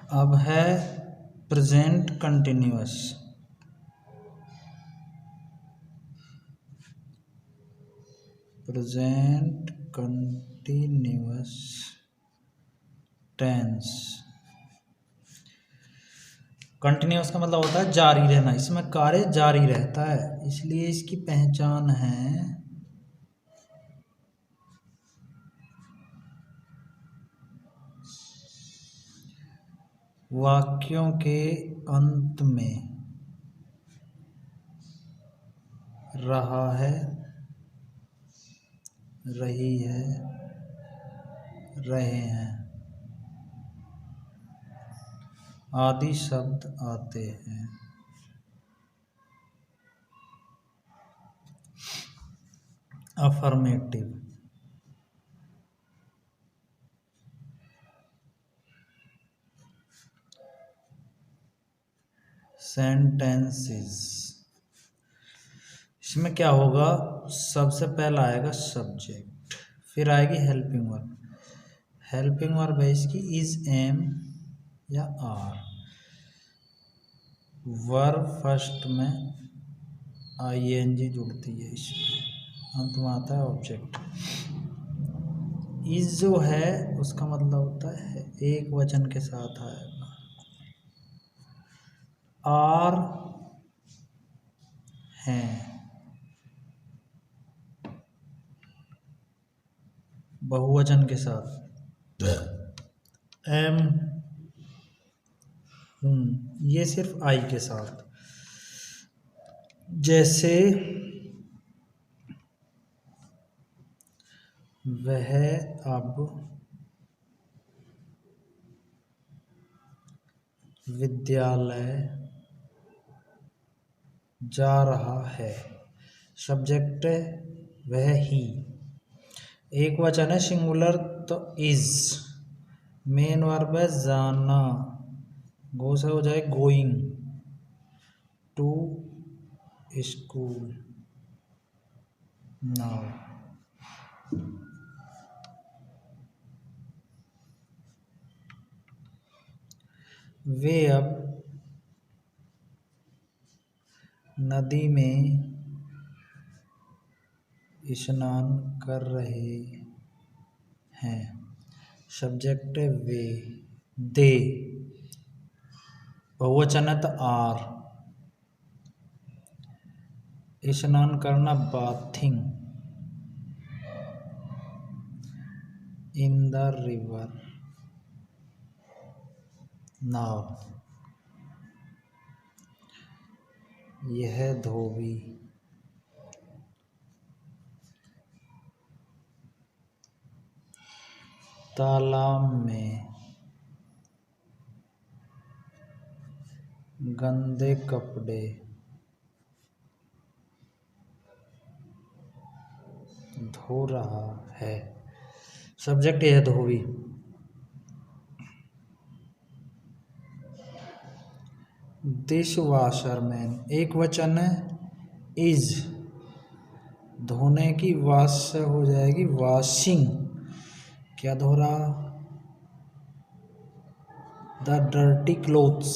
अब है present continuous. Present continuous tense. Continuous का मतलब होता है जारी रहना, इसमें कार्य जारी रहता है, इसलिए इसकी पहचान है वाक्यों के अंत में रहा है, रही है, रहे हैं आदि शब्द आते हैं। अफर्मेटिव। सेंटेंसेस। इसमें क्या होगा, सबसे पहला आएगा सब्जेक्ट, फिर आएगी हेल्पिंग वर्ब। हेल्पिंग वर्ब है इसकी इज, एम या आर। वर्ब फर्स्ट में आईएनजी जुड़ती है, इसमें अंत में आता है ऑब्जेक्ट। इज जो है उसका मतलब होता है एक वचन के साथ आएगा। आर हैं बहुवचन के साथ। एम ये सिर्फ आई के साथ। जैसे वह अब विद्यालय जा रहा है। सब्जेक्ट वह ही, एक वचन है सिंगुलर तो इज। मेन वर्ब है जाना, गो से हो जाए गोइंग टू स्कूल नाउ। वे अब नदी में स्नान कर रहे हैं। सब्जेक्ट वे, दे, बहुवचन है तो आर। स्नान करना bathing in the river now. यह धोबी तालाब में गंदे कपड़े धो रहा है। सब्जेक्ट यह धोबी। डिश वॉशरमैन, एक वचन है इज, धोने की वाश से हो जाएगी वॉशिंग। क्या धो रहा, the dirty clothes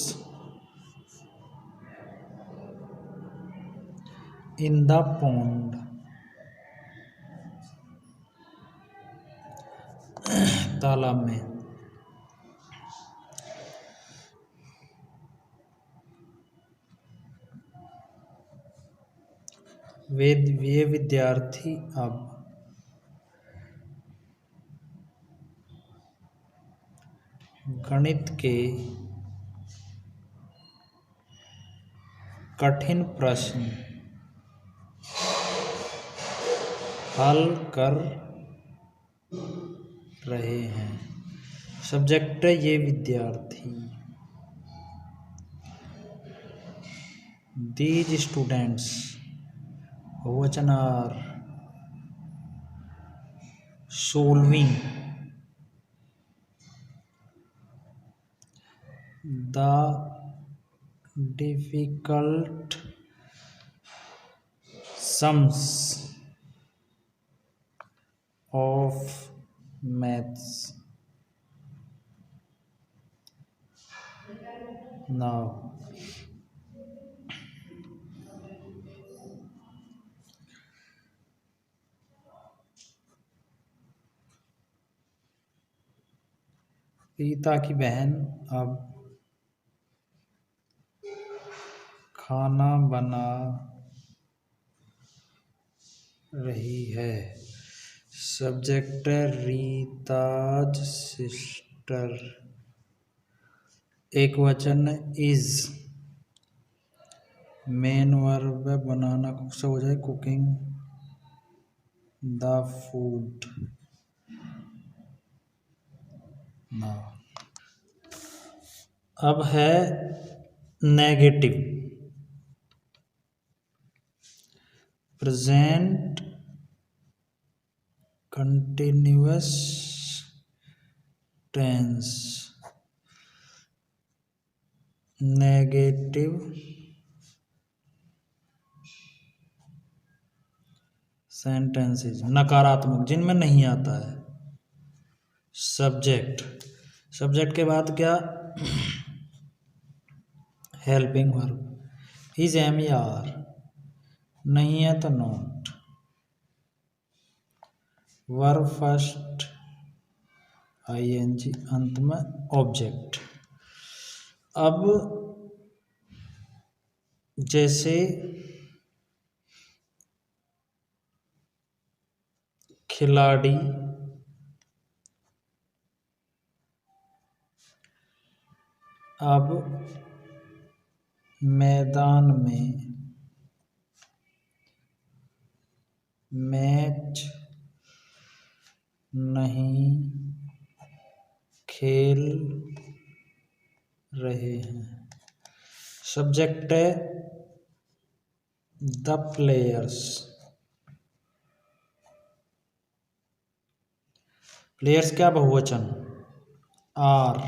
in the pond, तालाब में। वे विद्यार्थी अब गणित के कठिन प्रश्न हल कर रहे हैं। सब्जेक्ट ये विद्यार्थी। दीज स्टूडेंट्स, बहुवचन are solving the difficult sums of maths. Now पिता की बहन अब खाना बना रही है। सब्जेक्ट रीताज सिस्टर, एक वचन इज, मेन वर्ब बनाना से हो जाए कुकिंग द फूड। ना अब है negative, present continuous tense, negative sentences नकारात्मक जिनमें नहीं आता है। सब्जेक्ट, सब्जेक्ट के बाद क्या, हेल्पिंग वर्ब, इज एम या आर, नहीं है तो नॉट, वर्ब फर्स्ट आईएनजी, अंत में ऑब्जेक्ट। अब जैसे खिलाड़ी अब मैदान में मैच नहीं खेल रहे हैं। सब्जेक्ट है द प्लेयर्स, प्लेयर्स क्या बहुवचन, आर,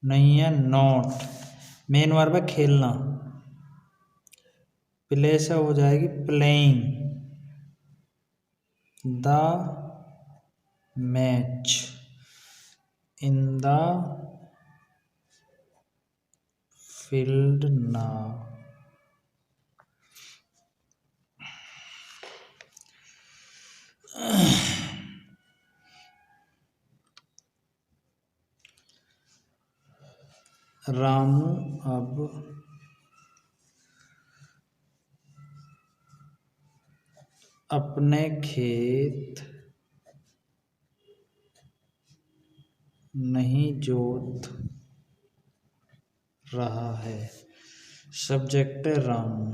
नहीं है नॉट, मेन वर्ब है खेलना, प्ले से हो जाएगी playing the match in the field now. Ramu अब अपने खेत नहीं जोत रहा है। सब्जेक्ट है रामू,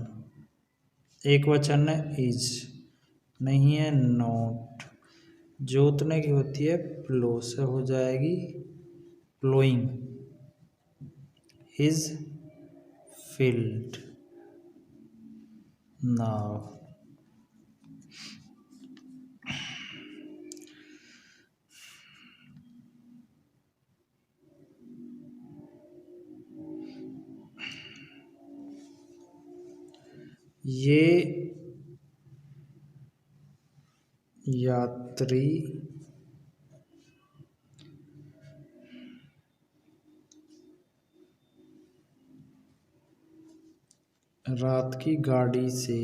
एक वचन है इज, नहीं है नॉट, जोतने की होती है प्लो से हो जाएगी प्लोइंग हिज फील्ड नाउ। ये यात्री रात की गाड़ी से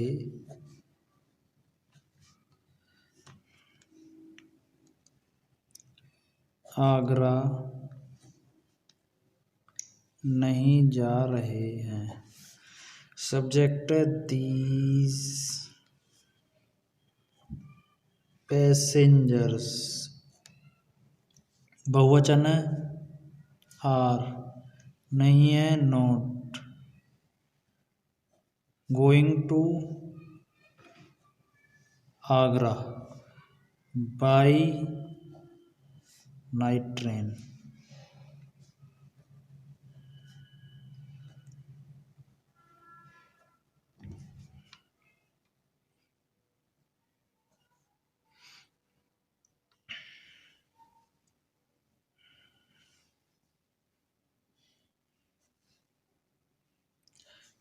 आगरा नहीं जा रहे हैं। सब्जेक्ट दीज पैसेंजर्स, बहुवचन है आर, नहीं है not, going to Agra by night train.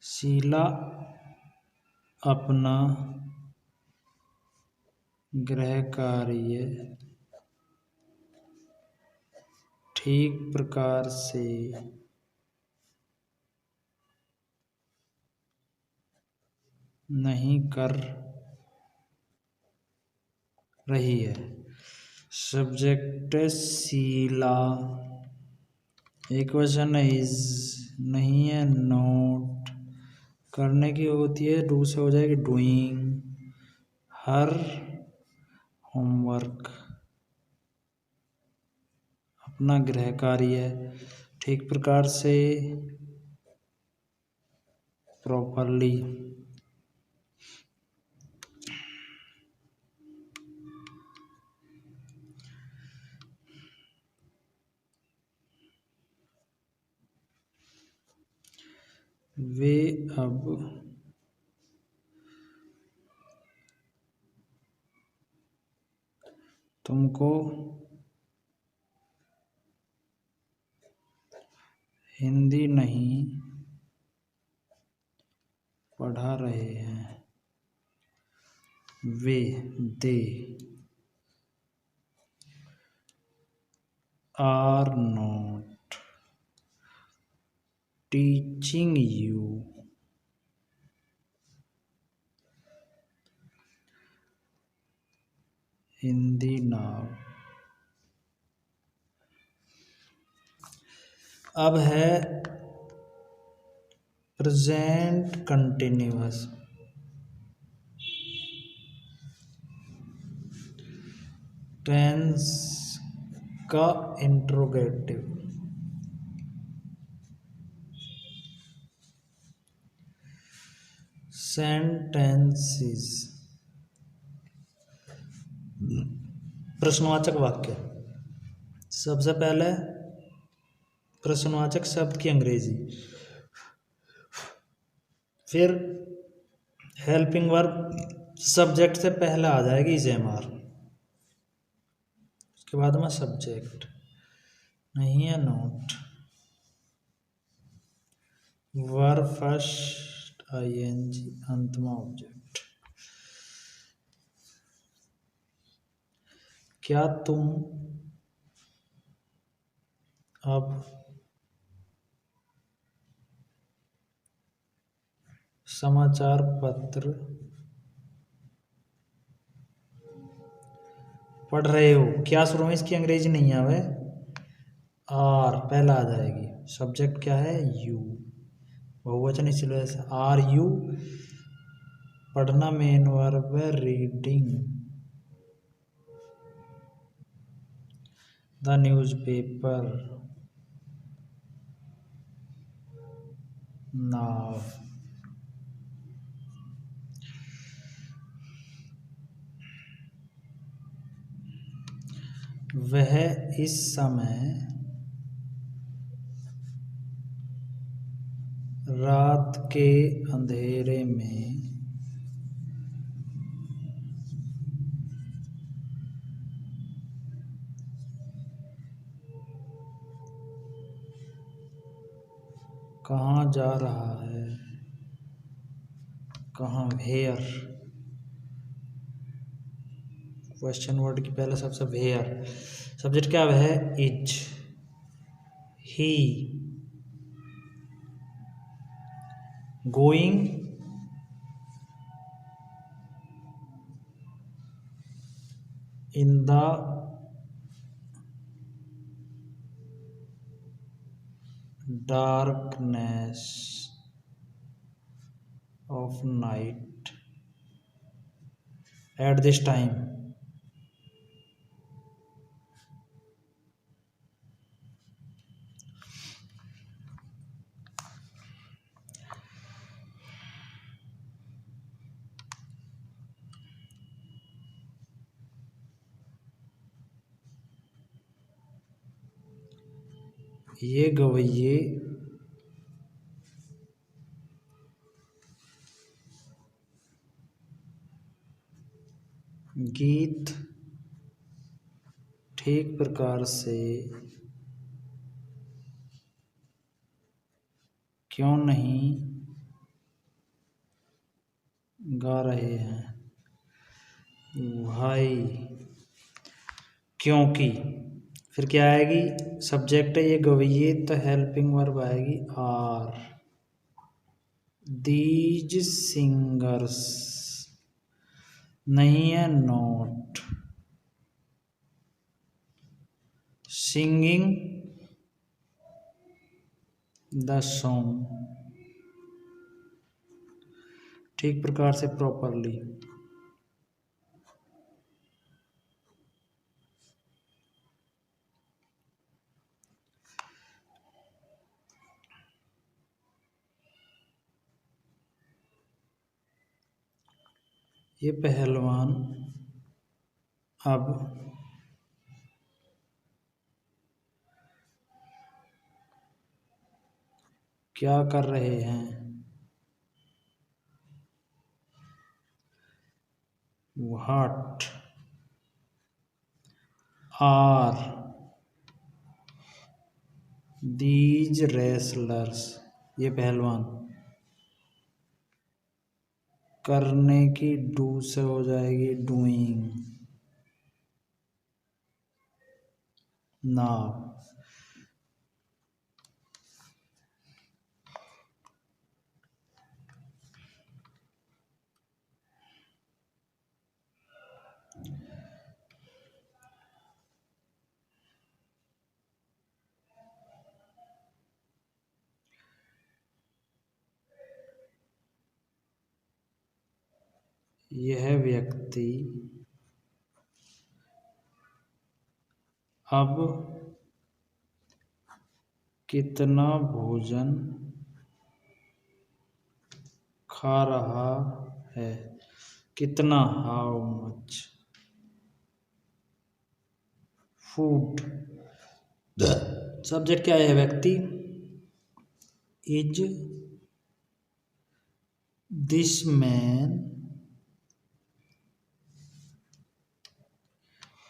Sheela अपना गृह कार्य ठीक प्रकार से नहीं कर रही है। सब्जेक्ट शीला, एक वचन है इज, नहीं है नोट, करने की होती है डू से हो जाएगी डूइंग, हर होमवर्क, अपना गृह कार्य ठीक प्रकार से प्रॉपरली। वे अब तुमको हिंदी नहीं पढ़ा रहे हैं। वे they are not teaching you Hindi now. अब है प्रेजेंट कंटिन्यूअस। टेंस का इंट्रोगेटिव, सेंटेंसेस, प्रश्नवाचक वाक्य। सबसे पहले प्रश्नवाचक शब्द की अंग्रेजी, फिर हेल्पिंग वर्ब सब्जेक्ट से पहले आ जाएगी इज एम आर, उसके बाद में सब्जेक्ट, नहीं है नोट, वर्ब फर्स्ट आईएनजी, अंत में ऑब्जेक्ट। क्या तुम अब समाचार पत्र पढ़ रहे हो? क्या शुरू में इसकी अंग्रेजी नहीं आवे, आर पहला आ जाएगी। सब्जेक्ट क्या है यू, बहुवचन इसी वजह से आर यू। पढ़ना मेन वर्ब है, रीडिंग द न्यूज़पेपर नाउ। वह इस समय रात के अंधेरे में कहाँ जा रहा है, कहाँ, वेयर, क्वेश्चन वर्ड की पहले सबसे वेयर। सब्जेक्ट क्या है is, he going in the darkness of night at this time। ये गवैये गीत ठीक प्रकार से क्यों नहीं गा रहे हैं, भाई, क्योंकि। फिर क्या आएगी, सब्जेक्ट है ये गवैये, तो हेल्पिंग वर्ब आएगी आर, दीज सिंगर्स नहीं है नोट, सिंगिंग द सॉन्ग ठीक प्रकार से प्रॉपरली। ये पहलवान अब क्या कर रहे हैं? What are these wrestlers? ये पहलवान करने की डू से हो जाएगी डूइंग नाउ। यह व्यक्ति अब कितना भोजन खा रहा है? कितना, हाउ मच फूड। सब्जेक्ट क्या है? व्यक्ति। Is this man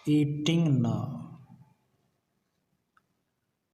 eating now?